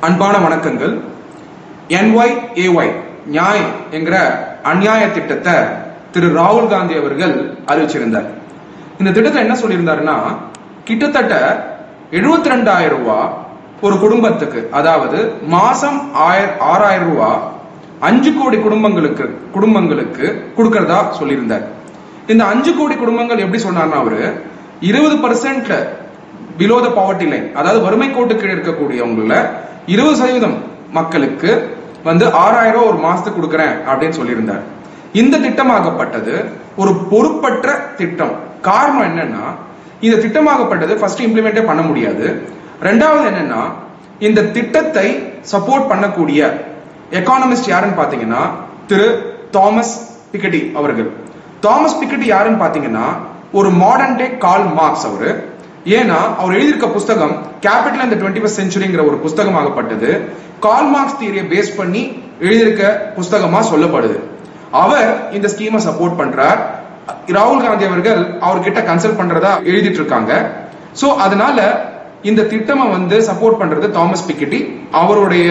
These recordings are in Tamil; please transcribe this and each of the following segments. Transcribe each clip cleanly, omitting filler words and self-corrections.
அன்பான வணக்கங்கள். NYAY நியாய் என்கிற அநியாய திட்டத்தை திரு ராகுல் காந்தி அவர்கள் அறிவிச்சிருந்தார். இந்த திட்டத்தை என்ன சொல்லியிருந்தாருன்னா, கிட்டத்தட்ட 72,000 ரூபாய் ஒரு குடும்பத்துக்கு, அதாவது மாசம் 6,000 ரூபாய் 5 கோடி குடும்பங்களுக்கு கொடுக்கறதா சொல்லியிருந்தார். இந்த 5 கோடி குடும்பங்கள் எப்படி சொன்னார்னா, அவரு 20% பிலோ த பாவர்ட்டி லைன், அதாவது வறுமை கோட்டு கீழே இருக்கக்கூடியவங்கள 20% மக்களுக்கு 6,000 ரூபாய் ஒரு மாசத்துக்கு கொடுக்கறேன் அப்படின்னு சொல்லியிருந்தார். இந்த திட்டமாகப்பட்டது ஒரு பொறுப்பற்ற திட்டம். காரணம் என்னன்னா, இந்த திட்டமாகப்பட்டது ஃபர்ஸ்ட் இம்ப்ளிமெண்டே பண்ண முடியாது. ரெண்டாவது என்னன்னா, இந்த திட்டத்தை சப்போர்ட் பண்ணக்கூடிய எக்கானமிஸ்ட் யாருன்னு பாத்தீங்கன்னா திரு தாமஸ் பிக்கெட்டி அவர்கள். தாமஸ் பிக்கெட்டி யாருன்னு பாத்தீங்கன்னா ஒரு மாடர்ன் டே கார்ல் மார்க்ஸ் அவரு. ஏன்னா அவர் எழுதியிருக்க புஸ்தகம் கேபிட்டல் அண்ட் தி 21st செஞ்சுரிங்கிற ஒரு புஸ்தகமாகப்பட்டது கார்ல் மார்க்ஸ் தியரியை பேஸ் பண்ணி எழுதியிருக்க புஸ்தகமா சொல்லப்படுது. அவர் இந்த ஸ்கீமை சப்போர்ட் பண்றார். ராகுல் காந்தி அவர்கள் அவர்கிட்ட கன்சல்ட் பண்றதா எழுதிட்டு இருக்காங்க. சோ அதனால இந்த திட்டமை சப்போர்ட் பண்றது தாமஸ் பிக்கெட்டி, அவருடைய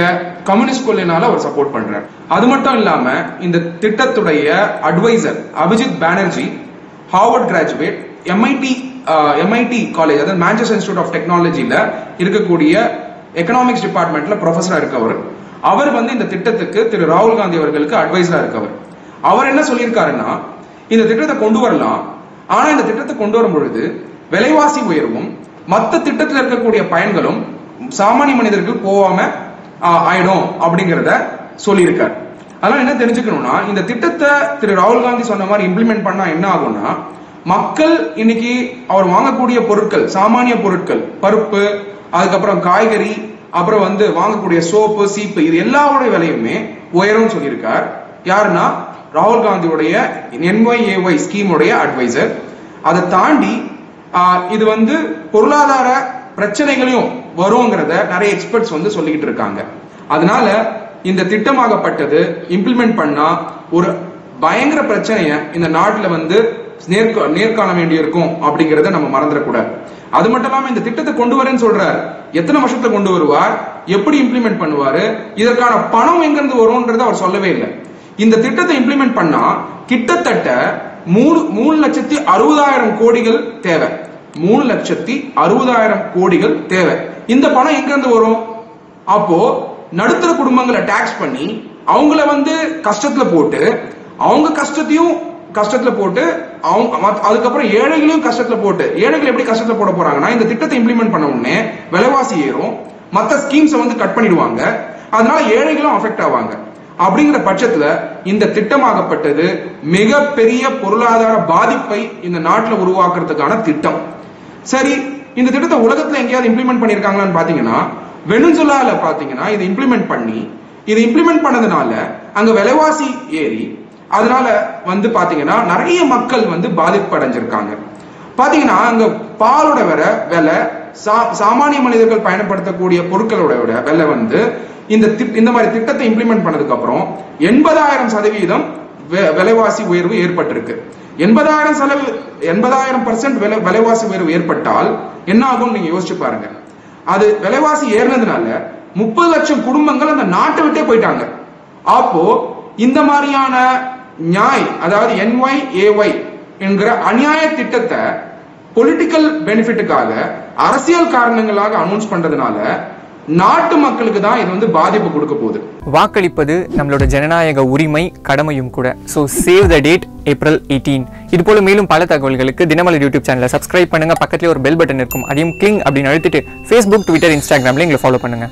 கம்யூனிஸ்ட் கொள்கையினால அவர் சப்போர்ட் பண்றார். அது மட்டும் இல்லாம இந்த திட்டத்துடைய advisor Abhijit Banerjee, Harvard graduate, MIT college, அதாவது மான்செஸ்டர் இன்ஸ்டிடியூட் ஆஃப் டெக்னாலஜில இருக்கக்கூடிய எக்கனாமிக்ஸ் டிபார்ட்மெண்ட்ல ப்ரொஃபஸரா இருக்கவர். அவர் இந்த திட்டத்துக்கு திரு ராகுல் காந்தி அவர்களுக்கு அட்வைசரா இருக்கவர். அவர் என்ன சொல்லியிருக்காருன்னா, இந்த திட்டத்தை கொண்டு வரலாம், ஆனா இந்த திட்டத்தை கொண்டு வரும் பொழுது விலைவாசி உயர்வும் மற்ற திட்டத்தில் இருக்கக்கூடிய பயன்களும் சாமானிய மனிதர்கள் போகாம ஆயிடும் அப்படிங்கிறத சொல்லியிருக்காரு. அதனால என்ன தெரிஞ்சுக்கணும்னா, இந்த திட்டத்தை திரு ராகுல் காந்தி சொன்ன மாதிரி இம்ப்ளிமெண்ட் பண்ணா என்ன ஆகும்னா, மக்கள் இன்னைக்கு அவர் வாங்கக்கூடிய பொருட்கள், சாமானிய பொருட்கள், பருப்பு, அதுக்கப்புறம் காய்கறி, அப்புறம் வாங்கக்கூடிய சோப்பு, சீப்பு, இது எல்லாருடைய விலையுமே உயரும் சொல்லியிருக்கார். யாருன்னா ராகுல் காந்தியுடைய NYAY ஸ்கீமுடைய அட்வைசர். அதை தாண்டி இது பொருளாதார பிரச்சனைகளையும் வருங்கிறத நிறைய எக்ஸ்பர்ட்ஸ் சொல்லிக்கிட்டு இருக்காங்க. அதனால இந்த திட்டமாகப்பட்டது இம்ப்ளிமெண்ட் பண்ணா ஒரு பயங்கர பிரச்சனைய இந்த நாட்டுல நேர்காண வேண்டி இருக்கும் அப்படிங்கறத நம்ம மறந்துடக்கூடாது. அது மட்டும் இல்லாம இந்த திட்டத்தை கொண்டு வரேன்னு சொல்றாரு. எத்தனை வருஷத்துல கொண்டு வருவார், எப்படி இம்ப்ளிமெண்ட் பண்ணுவாரு, இதற்கான பணம் எங்கிருந்து வரும்ன்றத அவர் சொல்லவே இல்லை. இந்த திட்டத்தை இம்ப்ளிமெண்ட் பண்ணா கிட்டத்தட்ட 3,60,000 கோடிகள் தேவை. 3,60,000 கோடிகள் தேவை. இந்த பணம் எங்கிருந்து வரும்? அப்போ நடுத்தர குடும்பங்களை டாக்ஸ் பண்ணி அவங்கள கஷ்டத்துல போட்டு, அவங்க கஷ்டத்துல போட்டு அதுக்கப்புறம் ஏழைகளையும் கஷ்டத்துல போட்டு, ஏழைகள் எப்படி கஷ்டத்துல போட போறாங்கன்னா, இந்த திட்டத்தை இம்ப்ளிமெண்ட் பண்ண உடனே விலைவாசி ஏறும், மற்ற ஸ்கீம்ஸ் கட் பண்ணிடுவாங்க, அதனால ஏழைகளும் அஃபெக்ட் ஆவாங்க. அப்படிங்கிற பட்சத்துல இந்த திட்டமாகப்பட்டது மிகப்பெரிய பொருளாதார பாதிப்பை இந்த நாட்டில் உருவாக்குறதுக்கான திட்டம். சரி, இந்த திட்டத்தை உலகத்துல எங்கேயாவது இம்ப்ளிமெண்ட் பண்ணிருக்காங்களான்னு பாத்தீங்கன்னா, வெனிசுலால பாத்தீங்கன்னா இது இம்ப்ளிமெண்ட் பண்ணதுனால அங்க விலைவாசி ஏறி, அதனால பாத்தீங்கன்னா நிறைய மக்கள் பாதிப்பு அடைஞ்சிருக்காங்க. பாத்தீங்கன்னா அங்க பாலோட விலை, சாமானிய மனிதர்கள் பயன்படுத்தக்கூடிய பொருட்களோட விலை இந்த மாதிரி திட்டத்தை இம்ப்ளிமெண்ட் பண்ணதுக்கு அப்புறம் 80,000% விலைவாசி உயர்வு ஏற்பட்டிருக்கு. 80,000% விலைவாசி உயர்வு ஏற்பட்டால் என்ன ஆகும் நீங்க யோசிச்சு பாருங்க. அது விலைவாசி ஏறினதுனால 30 லட்சம் குடும்பங்கள் அந்த நாட்டை விட்டே போயிட்டாங்க. அப்போ இந்த மாதிரியான நியாய், அதாவது NYAY என்கிற அநியாய திட்டத்தை பொலிட்டிக்கல் பெனிஃபிட்டுக்காக, அரசியல் காரணங்களாக அனௌன்ஸ் பண்றதுனால நாட்டு மக்களுக்கு தான் இது பாதிப்பு கொடுக்க போகுது. வாக்களிப்பது நம்மளோட ஜனநாயக உரிமை, கடமையும் கூட. So save the date, April 18. இது போல மேலும் பல தகவல்களுக்கு தினமலர் யூடியூப் சேனலை சப்ஸ்கிரைப் பண்ணுங்க. பக்கத்துல ஒரு பெல் பட்டன் இருக்கும், அதையும் கிளிங் அப்படின்னு அழுத்திட்டு Facebook, Twitter, Instagramல எங்களை ஃபாலோ பண்ணுங்க.